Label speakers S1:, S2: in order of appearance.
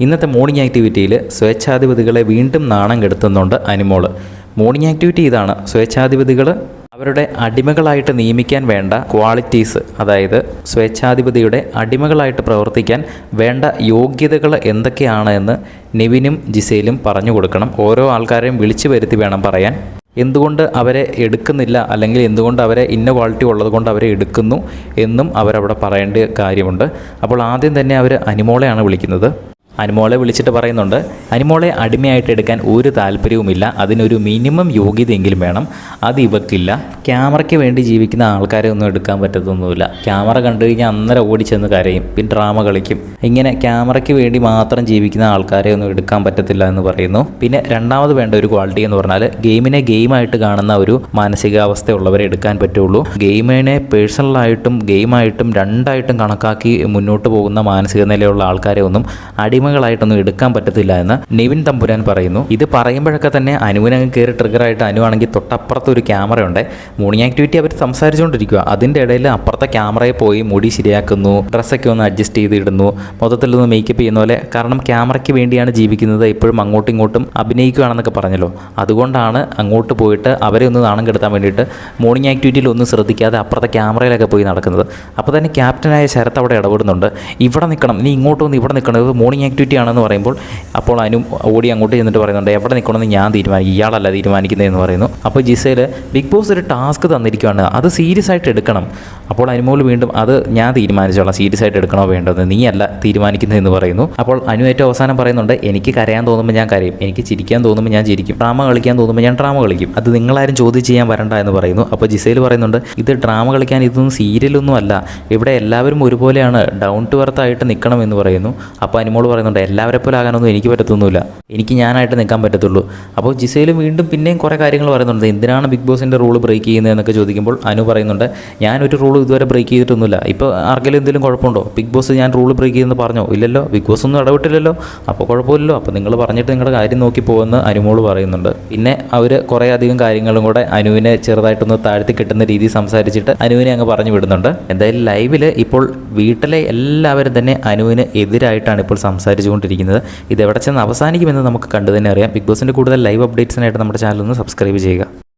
S1: ഇന്നത്തെ മോർണിംഗ് ആക്ടിവിറ്റിയിൽ സ്വേച്ഛാധിപതികളെ വീണ്ടും നാണം കെടുത്തുന്നുണ്ട് അനുമോൾ. മോർണിംഗ് ആക്ടിവിറ്റി ഇതാണ്: സ്വേച്ഛാധിപതികൾ അവരുടെ അടിമകളായിട്ട് നിയമിക്കാൻ വേണ്ട ക്വാളിറ്റീസ്, അതായത് സ്വേച്ഛാധിപതിയുടെ അടിമകളായിട്ട് പ്രവർത്തിക്കാൻ വേണ്ട യോഗ്യതകൾ എന്തൊക്കെയാണ് എന്ന് നെവിനും ജിസയിലും പറഞ്ഞു കൊടുക്കണം. ഓരോ ആൾക്കാരെയും വിളിച്ചു വരുത്തി വേണം പറയാൻ. എന്തുകൊണ്ട് അവരെ എടുക്കുന്നില്ല, അല്ലെങ്കിൽ എന്തുകൊണ്ട് അവരെ ഇന്ന ക്വാളിറ്റി ഉള്ളത് കൊണ്ട് അവരെ എടുക്കുന്നു എന്നും അവരവിടെ പറയേണ്ട കാര്യമുണ്ട്. അപ്പോൾ ആദ്യം തന്നെ അവർ അനുമോളെയാണ് വിളിക്കുന്നത്. അനുമോളെ വിളിച്ചിട്ട് പറയുന്നുണ്ട്, അനുമോളെ അടിമയായിട്ട് എടുക്കാൻ ഒരു താല്പര്യവുമില്ല, അതിനൊരു മിനിമം യോഗ്യതയെങ്കിലും വേണം, അത് ഇവക്കില്ല. ക്യാമറയ്ക്ക് വേണ്ടി ജീവിക്കുന്ന ആൾക്കാരെ ഒന്നും എടുക്കാൻ പറ്റത്തൊന്നുമില്ല. ക്യാമറ കണ്ടു കഴിഞ്ഞാൽ അന്നേരം ഓടിച്ചെന്ന് കരയും, പിന്നെ ഡ്രാമ കളിക്കും. ഇങ്ങനെ ക്യാമറയ്ക്ക് വേണ്ടി മാത്രം ജീവിക്കുന്ന ആൾക്കാരെ ഒന്നും എടുക്കാൻ പറ്റത്തില്ല എന്ന് പറയുന്നു. പിന്നെ രണ്ടാമത് വേണ്ട ഒരു ക്വാളിറ്റി എന്ന് പറഞ്ഞാൽ ഗെയിമിനെ ഗെയിമായിട്ട് കാണുന്ന ഒരു മാനസികാവസ്ഥയുള്ളവരെ എടുക്കാൻ പറ്റുള്ളൂ. ഗെയിമിനെ പേഴ്സണലായിട്ടും ഗെയിമായിട്ടും രണ്ടായിട്ടും കണക്കാക്കി മുന്നോട്ട് പോകുന്ന മാനസിക നിലയുള്ള ആൾക്കാരെ ഒന്നും അടിമകളായിട്ടൊന്നും എടുക്കാൻ പറ്റത്തില്ല എന്ന് നെവിൻ തമ്പുരാൻ പറയുന്നു. ഇത് പറയുമ്പോഴൊക്കെ തന്നെ അനുവിനങ്ങ് കയറി ട്രിഗറായിട്ട് അനുവാണെങ്കിൽ തൊട്ടപ്പുറത്ത് ഒരു ക്യാമറ ഉണ്ട്. മോർണിംഗ് ആക്ടിവിറ്റി അവർ സംസാരിച്ചുകൊണ്ടിരിക്കുക. അതിൻ്റെ ഇടയിൽ അപ്പുറത്തെ ക്യാമറയിൽ പോയി മുടി ശരിയാക്കുന്നു, ഡ്രസ്സൊക്കെ ഒന്ന് അഡ്ജസ്റ്റ് ചെയ്തിടുന്നു, മൊത്തത്തിലൊന്ന് മേക്കപ്പ് ചെയ്യുന്ന പോലെ. കാരണം ക്യാമറയ്ക്ക് വേണ്ടിയാണ് ജീവിക്കുന്നത്, ഇപ്പോഴും അങ്ങോട്ടും ഇങ്ങോട്ടും അഭിനയിക്കുകയാണെന്നൊക്കെ പറഞ്ഞല്ലോ. അതുകൊണ്ടാണ് അങ്ങോട്ട് പോയിട്ട് അവരെ ഒന്ന് നാണം കെടുത്താൻ വേണ്ടിയിട്ട് മോർണിംഗ് ആക്ടിവിറ്റിയിൽ ഒന്നും ശ്രദ്ധിക്കാതെ അപ്പുറത്തെ ക്യാമറയിലൊക്കെ പോയി നടക്കുന്നത്. അപ്പോൾ തന്നെ ക്യാപ്റ്റനായ ശരത്ത് അവിടെ ഇടപെടുന്നുണ്ട്. ഇവിടെ നിൽക്കണം, നീ ഇങ്ങോട്ട് വന്ന് ഇവിടെ നിൽക്കണം, ഇത് മോർണിംഗ് ആക്ടിവിറ്റി ആണെന്ന് പറയുമ്പോൾ അപ്പോൾ അനു ഓടി അങ്ങോട്ട് ചെന്നിട്ട് പറയുന്നുണ്ട്, എവിടെ നിൽക്കണമെന്ന് ഞാൻ തീരുമാനിക്കും, ഇയാളല്ല തീരുമാനിക്കുന്നതെന്ന് പറയുന്നു. അപ്പോൾ ജിസയിൽ ബിഗ് ബോസ് ഒരു ടാസ്ക് തന്നിരിക്കുകയാണ്, അത് സീരിയസ് ആയിട്ട് എടുക്കണം. അപ്പോൾ അനുമോൾ വീണ്ടും അത് ഞാൻ തീരുമാനിച്ചോളാം, സീരിയസ് ആയിട്ട് എടുക്കണോ വേണ്ടത്, നീ അല്ല തീരുമാനിക്കുന്നതെന്ന് പറയുന്നു. അപ്പോൾ അനു ഏറ്റവും അവസാനം പറയുന്നുണ്ട്, എനിക്ക് കരയാൻ തോന്നുമ്പോൾ ഞാൻ കരയും, എനിക്ക് ചിരിക്കാൻ തോന്നുമ്പോൾ ഞാൻ ചിരിക്കും, ഡ്രാമ കളിക്കാൻ തോന്നുമ്പോൾ ഞാൻ ഡ്രാമ കളിക്കും, അത് നിങ്ങളാരും ചോദ്യം ചെയ്യാൻ വരണ്ട എന്ന് പറയുന്നു. അപ്പോൾ ജിസയിൽ പറയുന്നുണ്ട്, ഇത് ഡ്രാമ കളിക്കാൻ ഇതൊന്നും സീരിയലൊന്നും അല്ല, ഇവിടെ എല്ലാവരും ഒരുപോലെയാണ്, ഡൗൺ ടു എർത്ത് ആയിട്ട് നിൽക്കണം എന്ന് പറയുന്നു. അപ്പോൾ അനുമോൾ പറയുന്നുണ്ട്, എല്ലാവരെ പോലെ ആകാനൊന്നും എനിക്ക് പറ്റത്തൊന്നുമില്ല, എനിക്ക് ഞാനായിട്ട് നിൽക്കാൻ പറ്റത്തുള്ളൂ. അപ്പോൾ ജിസയിലും വീണ്ടും പിന്നെയും കുറേ കാര്യങ്ങൾ പറയുന്നുണ്ട്. എന്തിനാണ് ബിഗ് ബോസിൻ്റെ റൂൾ ബ്രേക്ക് ചെയ്യുന്നതെന്നൊക്കെ ചോദിക്കുമ്പോൾ അനു പറയുന്നുണ്ട്, ഞാനൊരു റൂൾ ഇതുവരെ ബ്രേക്ക് ചെയ്തിട്ടൊന്നുമില്ല. ഇപ്പോൾ ആർക്കെങ്കിലും എന്തെങ്കിലും കുഴപ്പമുണ്ടോ? ബിഗ് ബോസ് ഞാൻ റൂൾ ബ്രേക്ക് ചെയ്യുമെന്ന് പറഞ്ഞോ? ഇല്ലല്ലോ, ബിഗ് ബോസ് ഒന്നും ഇടപെട്ടില്ലല്ലോ, അപ്പോൾ കുഴപ്പമില്ലല്ലോ, അപ്പോൾ നിങ്ങൾ പറഞ്ഞിട്ട് നിങ്ങളുടെ കാര്യം നോക്കി പോകുമെന്ന് അനുമോൾ പറയുന്നുണ്ട്. പിന്നെ അവർ കുറേ അധികം കാര്യങ്ങളും കൂടെ അനുവിനെ ചെറുതായിട്ടൊന്ന് താഴ്ത്തി കിട്ടുന്ന രീതിയിൽ സംസാരിച്ചിട്ട് അനുവിനെ അങ്ങ് പറഞ്ഞു വിടുന്നുണ്ട്. എന്തായാലും ലൈവിൽ ഇപ്പോൾ വീട്ടിലെ എല്ലാവരും തന്നെ അനുവിന് എതിരായിട്ടാണ് ഇപ്പോൾ സംസാരിച്ചുകൊണ്ടിരിക്കുന്നത്. ഇത് എവിടെ ചെന്ന് അവസാനിക്കുമെന്ന് നമുക്ക് കണ്ടു തന്നെ അറിയാം. ബിഗ് ബോസിൻ്റെ കൂടുതൽ ലൈവ് അപ്ഡേറ്റ്സിനായിട്ട് നമ്മുടെ ചാനൽ ഒന്ന് സബ്സ്ക്രൈബ് ചെയ്യുക.